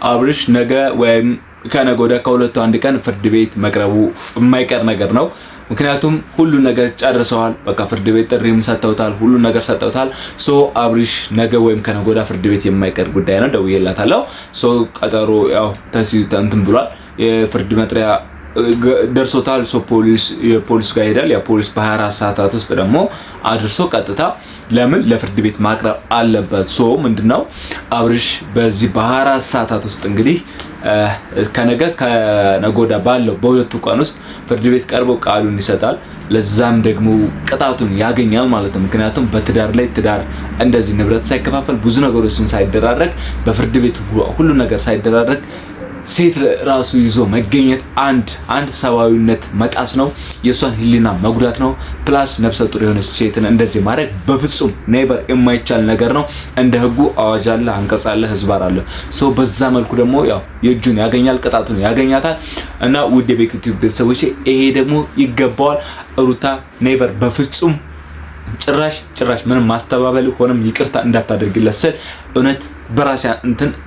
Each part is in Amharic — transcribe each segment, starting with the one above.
አብርሽ ነገ ወይም ከነገ ወዲያ ከሁለቱ አንድ ቀን ፍርድ ቤት መቅረቡ የማይቀር ነገር ነው። ምክንያቱም ሁሉ ነገር ጨርሰዋል። በቃ ፍርድ ቤት ጥሪም ሰጥተውታል፣ ሁሉ ነገር ሰጥተውታል። ሶ አብርሽ ነገ ወይም ከነገ ወዲያ ፍርድ ቤት የማይቀር ጉዳይ ነው። ደውዬላታለሁ። ሶ ቀጠሮ ያው ተሲዝታ እንትን ብሏል። የፍርድ መጥሪያ ደርሶታል። ሶ የፖሊስ ጋር ሄዳል። ያ ፖሊስ በ24 ሰዓታት ውስጥ ደግሞ አድርሶ ቀጥታ ለምን ለፍርድ ቤት ማቅረብ አለበት። ሶ ምንድነው አብርሽ በዚህ በ24 ሰዓታት ውስጥ እንግዲህ ከነገ ከነጎዳ ባለው በሁለቱ ቀን ውስጥ ፍርድ ቤት ቀርቦ ቃሉን ይሰጣል። ለዛም ደግሞ ቅጣቱን ያገኛል ማለት ነው። ምክንያቱም በትዳር ላይ ትዳር እንደዚህ ንብረት ሳይከፋፈል ብዙ ነገሮችን ሳይደራረግ በፍርድ ቤት ሁሉ ነገር ሳይደራረግ ሴት ራሱ ይዞ መገኘት አንድ ሰብአዊነት መጣስ ነው። የሷን ህሊና መጉዳት ነው። ፕላስ ነፍሰ ጡር የሆነች ሴትን እንደዚህ ማድረግ በፍጹም ኔቨር የማይቻል ነገር ነው። እንደ ህጉ አዋጅ አለ፣ አንቀጽ አለ፣ ህዝባር አለ። ሶ በዛ መልኩ ደግሞ ያው የእጁን ያገኛል፣ ቅጣቱን ያገኛታል። እና ውድ የቤት ቤተሰቦቼ ይሄ ደግሞ ይገባዋል። ሩታ ኔቨር በፍጹም ጭራሽ ምንም ማስተባበል ሆነም ይቅርታ እንዳታደርግለት ስል እውነት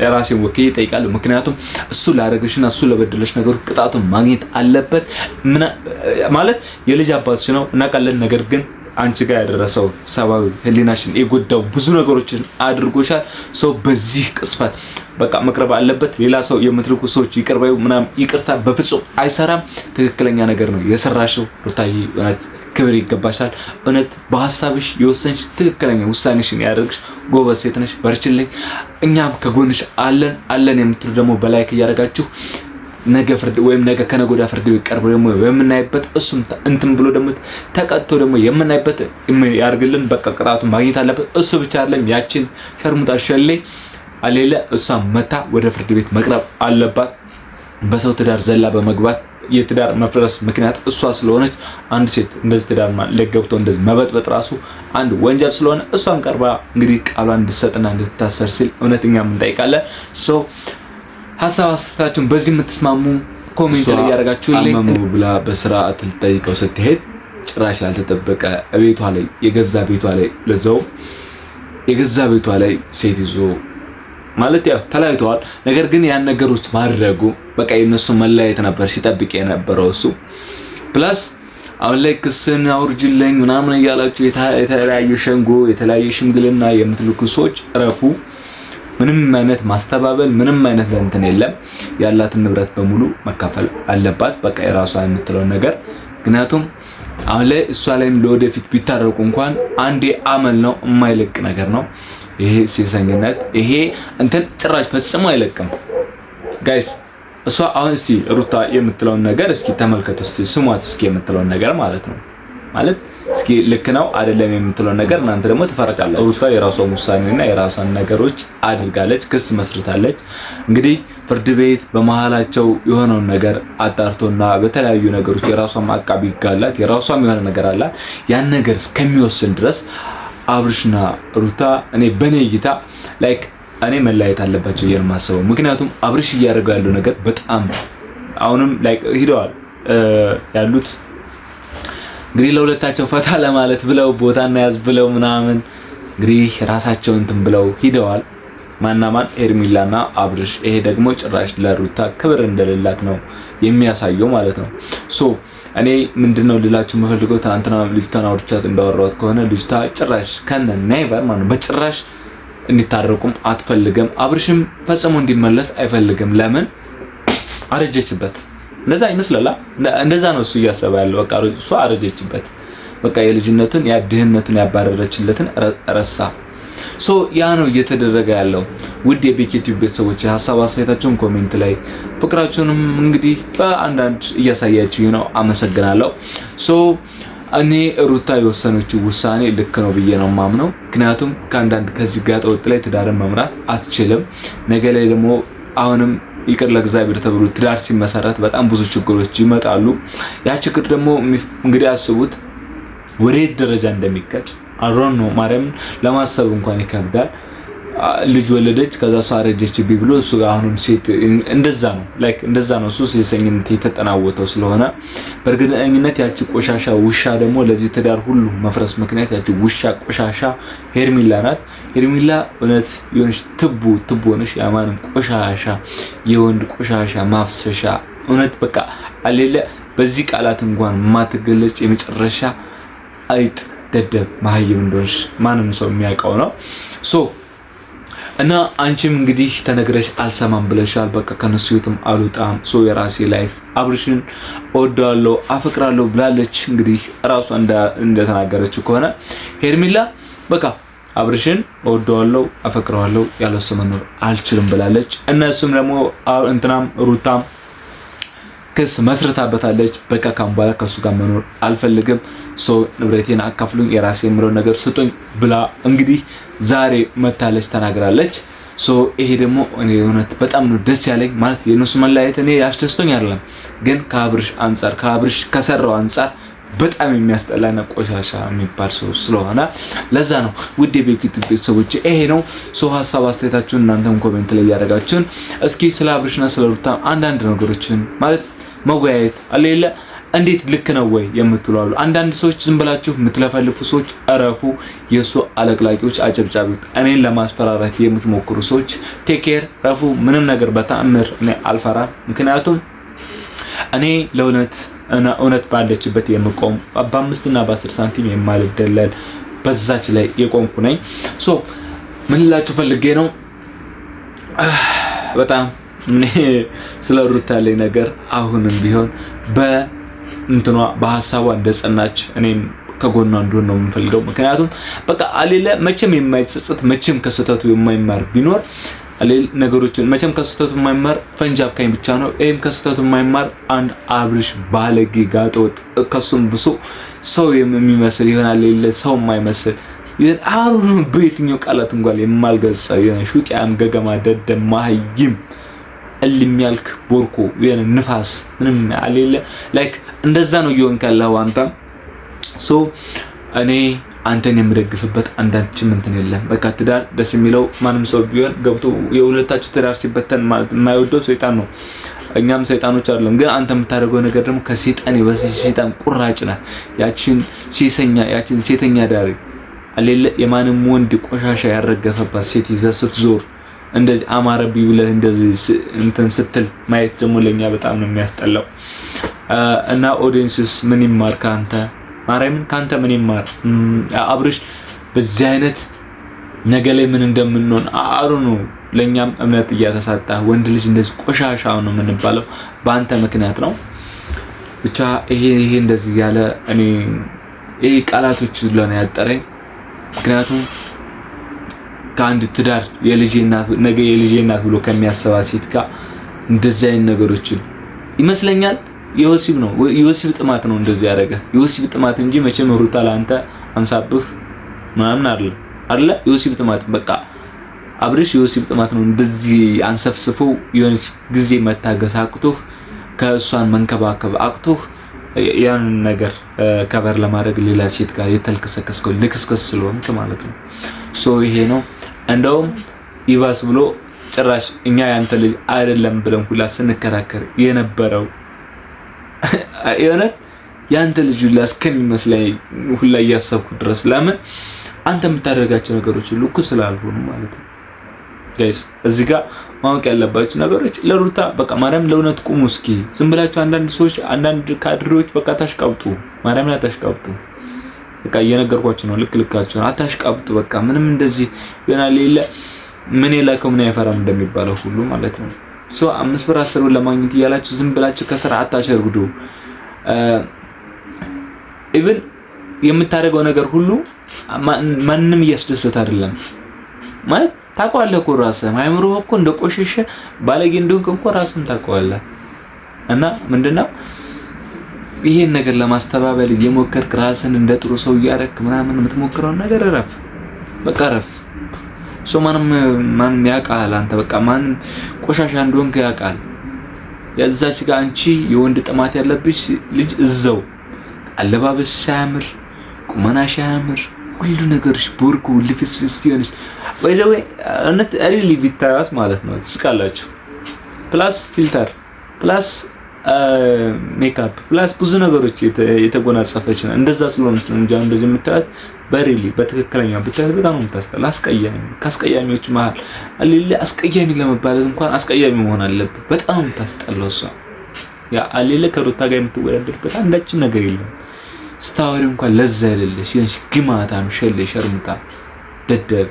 ራሴን ወክዬ እጠይቃለሁ። ምክንያቱም እሱ ላደረገሽና እሱ ለበደለሽ ነገር ቅጣቱን ማግኘት አለበት። ማለት የልጅ አባትሽ ነው እናውቃለን። ነገር ግን አንቺ ጋር ያደረሰው ሰብአዊ ህሊናሽን የጎዳው ብዙ ነገሮችን አድርጎሻል። ሰው በዚህ ቅጽበት በቃ መቅረብ አለበት። ሌላ ሰው የምትልኩ ሰዎች ይቅርባዩ ምናምን ይቅርታ በፍጹም አይሰራም። ትክክለኛ ነገር ነው የሰራሽው ሩታዬ። እውነት ክብር ይገባሻል። እውነት በሐሳብሽ የወሰንሽ ትክክለኛ ውሳኔሽን ያደርግሽ ጎበዝ ሴት ነሽ። በርችልኝ። እኛም ከጎንሽ አለን የምትሉ ደግሞ በላይክ እያደረጋችሁ ነገ ፍርድ ወይም ነገ ከነገ ወዲያ ፍርድ ቤት ቀርቦ ደግሞ የምናይበት እሱም እንትን ብሎ ደግሞ ተቀጥቶ ደግሞ የምናይበት ያርግልን። በቃ ቅጣቱን ማግኘት አለበት። እሱ ብቻ አይደለም ያችን ሸርሙጣ ሸሌ አሌለ እሷም መታ ወደ ፍርድ ቤት መቅረብ አለባት። በሰው ትዳር ዘላ በመግባት የትዳር መፍረስ ምክንያት እሷ ስለሆነች አንድ ሴት እንደዚህ ትዳር ለገብቶ እንደዚህ መበጥበጥ ራሱ አንድ ወንጀል ስለሆነ እሷን ቀርባ እንግዲህ ቃሏን እንድትሰጥና እንድትታሰር ሲል እውነተኛም እንጠይቃለን። ሶ ሀሳብ አስተያየታችሁን በዚህ የምትስማሙ ኮሜንት ላይ ያደርጋችሁልኝ። አመሙ ብላ በስርዓት ልትጠይቀው ስትሄድ ጭራሽ ያልተጠበቀ ቤቷ ላይ የገዛ ቤቷ ላይ ለዛው የገዛ ቤቷ ላይ ሴት ይዞ ማለት ያው ተለያይተዋል። ነገር ግን ያን ነገሮች ማድረጉ በቃ የነሱ መለያየት ነበር ሲጠብቅ የነበረው እሱ። ፕላስ አሁን ላይ ክስን አውርጅልኝ ምናምን እያላችሁ የተለያየ ሸንጎ የተለያየ ሽምግልና የምትልኩ ሰዎች እረፉ። ምንም አይነት ማስተባበል ምንም አይነት እንትን የለም። ያላትን ንብረት በሙሉ መካፈል አለባት። በቃ የራሷ የምትለው ነገር ምክንያቱም አሁን ላይ እሷ ላይም ለወደፊት ቢታረቁ እንኳን አንዴ አመል ነው የማይለቅ ነገር ነው። ይሄ ሴሰኝነት ይሄ እንትን ጭራሽ ፈጽሞ አይለቅም ጋይስ። እሷ አሁን እስቲ ሩታ የምትለውን ነገር እስኪ ተመልከቱ፣ እስቲ ስሟት እስኪ የምትለውን ነገር ማለት ነው። ማለት እስኪ ልክ ነው አይደለም የምትለውን ነገር እናንተ ደግሞ ትፈረቃላችሁ። ሩታ የራሷን ውሳኔና የራሷን ነገሮች አድርጋለች፣ ክስ መስርታለች። እንግዲህ ፍርድ ቤት በመሃላቸው የሆነውን ነገር አጣርቶና በተለያዩ ነገሮች የራሷን አቃቢ ጋላት የራሷም የሆነ ነገር አላት። ያን ነገር እስከሚወስን ድረስ አብርሽና ሩታ እኔ በኔ እይታ ላይክ እኔ መለያየት አለባቸው የማስበው። ምክንያቱም አብርሽ እያደረገው ያለው ነገር በጣም አሁንም ላይክ ሂደዋል ያሉት እንግዲህ ለሁለታቸው ፈታ ለማለት ብለው ቦታና ያዝ ብለው ምናምን እንግዲህ ራሳቸው እንትን ብለው ሂደዋል። ማን ሄርሚላና አብርሽ። ይሄ ደግሞ ጭራሽ ለሩታ ክብር እንደሌላት ነው የሚያሳየው ማለት ነው። ሶ እኔ ምንድነው ልላችሁ የምፈልገው ትናንትና ልጅቷን አውርቻት እንዳወራሁት ከሆነ ልጅቷ ጭራሽ ከነ ኔቨር ማለት በጭራሽ እንዲታረቁም አትፈልግም። አብርሽም ፈጽሞ እንዲመለስ አይፈልግም። ለምን አረጀችበት? እንደዛ ይመስላል። እንደዛ ነው እሱ እያሰበ ያለው። በቃ እሷ አረጀችበት። በቃ የልጅነቱን ያድህነቱን ያባረረችለትን ረሳ። ሶ ያ ነው እየተደረገ ያለው። ውድ የቤኬቲቭ ቤተሰቦች ሀሳብ አስተያየታችሁን ኮሜንት ላይ ፍቅራችሁንም እንግዲህ በአንዳንድ እያሳያችሁ ነው። አመሰግናለሁ። ሶ እኔ ሩታ የወሰነችው ውሳኔ ልክ ነው ብዬ ነው ማምነው። ምክንያቱም ከአንዳንድ ከዚህ ጋር ጠወጥ ላይ ትዳርን መምራት አትችልም። ነገ ላይ ደግሞ አሁንም ይቅር ለእግዚአብሔር ተብሎ ትዳር ሲመሰረት በጣም ብዙ ችግሮች ይመጣሉ። ያ ችግር ደግሞ እንግዲህ አስቡት ወዴት ደረጃ እንደሚከድ አሮን ነው ማርያም ለማሰብ እንኳን ይከብዳል። ልጅ ወለደች ከዛ ሳረጀችብኝ ብሎ እሱ ጋር አሁንም ሴት እንደዛ ነው እንደዛ ነው እሱ ሴሰኝነት የተጠናወተው ስለሆነ በእርግጠኝነት ያቺ ቆሻሻ ውሻ ደግሞ ለዚህ ትዳር ሁሉ መፍረስ ምክንያት ያቺ ውሻ ቆሻሻ ሄርሜላ ናት። ሄርሜላ እውነት የሆነች ትቦ ነሽ፣ ያማንም ቆሻሻ የወንድ ቆሻሻ ማፍሰሻ እውነት በቃ አለለ በዚህ ቃላት እንኳን ማትገለጽ የመጨረሻ አይጥ ደደብ መሀይም እንደሆነሽ ማንም ሰው የሚያውቀው ነው። እና አንቺም እንግዲህ ተነግረሽ አልሰማም ብለሻል። በቃ ከነሱ ህይወትም አልወጣም የራሴ ላይፍ አብርሽን እወደዋለሁ አፈቅራለሁ ብላለች። እንግዲህ ራሷ እንደተናገረችው ከሆነ ሄርሜላ በቃ አብርሽን እወደዋለሁ አፈቅራለሁ ያለሱ መኖር አልችልም ብላለች። እነሱም ደግሞ እንትናም ሩታም ክስ መስርታበታለች። በቃ ካም በኋላ ከሱ ጋር መኖር አልፈልግም ንብረቴን አካፍሉኝ የራሴ የምለው ነገር ስጡኝ ብላ እንግዲህ ዛሬ መታለች ተናግራለች። ይሄ ደግሞ እኔ እውነት በጣም ነው ደስ ያለኝ። ማለት የነሱ መለያየት እኔ ያስደስቶኝ አይደለም፣ ግን ከአብርሽ ከሰራው አንፃር በጣም የሚያስጠላና ቆሻሻ የሚባል ሰው ስለሆነ ለዛ ነው። ውድ የቤኪቱ ቤተሰቦች ይሄ ነው ሀሳብ አስተያየታችሁን እናንተም ኮሜንት ላይ ያደርጋችሁን እስኪ ስለ አብርሽና ስለ ሩታ አንዳንድ ነገሮችን ማለት መወያየት አለለ እንዴት ልክ ነው ወይ የምትሉ አሉ። አንዳንድ ሰዎች ዝም ብላችሁ የምትለፈልፉ ሰዎች አረፉ። የሱ አለቅላቂዎች አጨብጫቢዎች እኔን ለማስፈራራት የምትሞክሩ ሰዎች ቴክ ኬር ረፉ። ምንም ነገር በተአምር እኔ አልፈራም። ምክንያቱም እኔ ለእውነት ባለችበት የምቆም በ5 እና በ10 ሳንቲም የማልደለል በዛች ላይ የቆምኩ ነኝ። ምን ልላችሁ ፈልጌ ነው በጣም ስለ ሩታ ላይ ነገር አሁንም ቢሆን በእንትኗ በሐሳቧ እንደጸናች እኔም ከጎኗ እንደሆነ ነው የምፈልገው። ምክንያቱም በቃ አለለ መቼም የማይጸጸት መቼም ከስተቱ የማይማር ቢኖር አለል ነገሮችን መቼም ከስተቱ የማይማር ፈንጃብ ካኝ ብቻ ነው። ይሄም ከስተቱ የማይማር አንድ አብርሽ ባለጌ ጋጠወጥ ከሱም ብሶ ሰው የሚመስል ይሆናል የለ ሰው የማይመስል አሁን በየትኛው ቃላት እንኳን የማልገልጸው ሹጢያን ገገማ ደደም ማህይም እልሚያልክ ቦርኮ የነ ንፋስ ምንም አለለ እንደዛ ነው እየሆንክ ያለው አንተ። እኔ አንተን የምደግፍበት አንዳችም እንትን የለም። በቃ ትዳር ደስ የሚለው ማንም ሰው ቢሆን ገብቶ የሁለታችሁ ትዳር ሲበተን ማለት የማይወደው ሰይጣን ነው። እኛም ሰይጣኖች አይደለም፣ ግን አንተ የምታደርገው ነገር ደግሞ ከሰይጣን የበሰች ሰይጣን ቁራጭ ነህ። ያችን ሴተኛ ዳሪ አለለ የማንም ወንድ ቆሻሻ ያረገፈባት ሴት ይዘህ ስትዞር እንደዚህ አማረቢ ብለህ እንደዚህ እንትን ስትል ማየት ደግሞ ለኛ በጣም ነው የሚያስጠላው። እና ኦዲየንስስ ምን ይማር ካንተ ማርያምን ካንተ ምን ይማር? አብርሽ በዚህ አይነት ነገ ላይ ምን እንደምንሆን አሩ ነው ለኛም እምነት እያተሳጣ ወንድ ልጅ እንደዚህ ቆሻሻ ነው የምንባለው በአንተ ምክንያት ነው። ብቻ ይሄ እንደዚህ ያለ እኔ ይሄ ቃላቶች ሁሉ ነው ያጠረኝ። ምክንያቱም ከአንድ ትዳር ነገ የልጄ እናት ብሎ ከሚያስባ ሴት ጋር እንደዚህ አይነት ነገሮችን ይመስለኛል የወሲብ ጥማት ነው እንደዚህ ያደረገ የወሲብ ጥማት እንጂ መቼም ሩታ ለአንተ አንሳብህ ምናምን አይደለ የወሲብ ጥማት በቃ አብርሽ የወሲብ ጥማት ነው እንደዚህ አንሰፍስፈው የሆነች ጊዜ መታገስ አቅቶህ ከእሷን መንከባከብ አቅቶህ ያን ነገር ከበር ለማድረግ ሌላ ሴት ጋር የተልከሰከስከው ልክስከስ ስለሆንክ ማለት ነው። ይሄ ነው እንደውም ይባስ ብሎ ጭራሽ እኛ ያንተ ልጅ አይደለም ብለን ሁላ ስንከራከር የነበረው የሆነት ያንተ ልጅ ሁላ እስከሚመስለኝ ሁላ እያሰብኩ ድረስ ለምን አንተ የምታደርጋቸው ነገሮች ሁሉ እኮ ስላልሆኑ ማለት ነው። ጋይስ እዚህ ጋር ማወቅ ያለባችሁ ነገሮች ለሩታ በቃ ማርያም ለእውነት ቁሙ እስኪ። ዝም ብላችሁ አንዳንድ ሰዎች አንዳንድ ካድሬዎች በቃ ታሽቃብጡ፣ ማርያምን አታሽቃብጡ። በቃ እየነገርኳችሁ ነው፣ ልክልካችሁ ነው። አታሽቃብጡ በቃ ምንም እንደዚህ ይሆናል የለ ምን የላከው ምን አይፈራም እንደሚባለው ሁሉ ማለት ነው። 5 ብር 10 ብር ለማግኘት እያላችሁ ዝም ብላችሁ ከስራ አታሸርጉዱ። ኢቭን የምታደርገው ነገር ሁሉ ማንንም እያስደሰተ አይደለም ማለት ታውቀዋለህ እኮ ራስህ አይምሮህ እኮ እንደቆሸሸ ባለጌ እንደሆንክ እኮ ራስህም ታውቀዋለህ። እና ምንድነው ይሄን ነገር ለማስተባበል እየሞከርክ ራስህን እንደ ጥሩ ሰው እያደረክ ምናምን የምትሞክረው ነገር ረፍ በቃ ረፍ። ማንም ያውቃል አንተ በቃ ማንም ቆሻሻ እንደሆንክ ያውቃል። ያዛች ጋር አንቺ የወንድ ጥማት ያለብሽ ልጅ እዛው አለባበስ ሳያምር ቁመናሽ ሳያምር ሁሉ ነገርሽ ቦርኩ ልፍስፍስ ይሆንሽ ወይ እነት ሪሊ ቢታያት ማለት ነው ትስቃላችሁ። ፕላስ ፊልተር ፕላስ ሜካፕ ፕላስ ብዙ ነገሮች የተጎናጸፈች ነው። እንደዛ ስለሆነች ነው እንጂ እንደዚህ የምታያት በሪሊ በትክክለኛ ብታያት በጣም ነው የምታስጠላ። አስቀያሚ ከአስቀያሚዎች መሀል አሊለ አስቀያሚ ለመባል እንኳን አስቀያሚ መሆን አለበት። በጣም የምታስጠላው እሷ ያ አሊለ ከሩታ ጋር የምትወዳደርበት አንዳችም ነገር የለም። ስታወሪ እንኳን ለዛ የሌለሽ ይሄን ግማታም ሸሌ ሸርምጣ ደደብ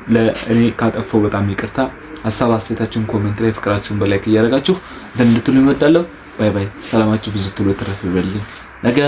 ለእኔ ካጠፋው በጣም ይቅርታ። ሀሳብ አስተያየታችሁን ኮሜንት ላይ ፍቅራችሁን በላይክ እያደረጋችሁ እንድትሉኝ እወዳለሁ። ባይ ባይ። ሰላማችሁ ብዙ ትሉ ተረፍ ይበልኝ ነገ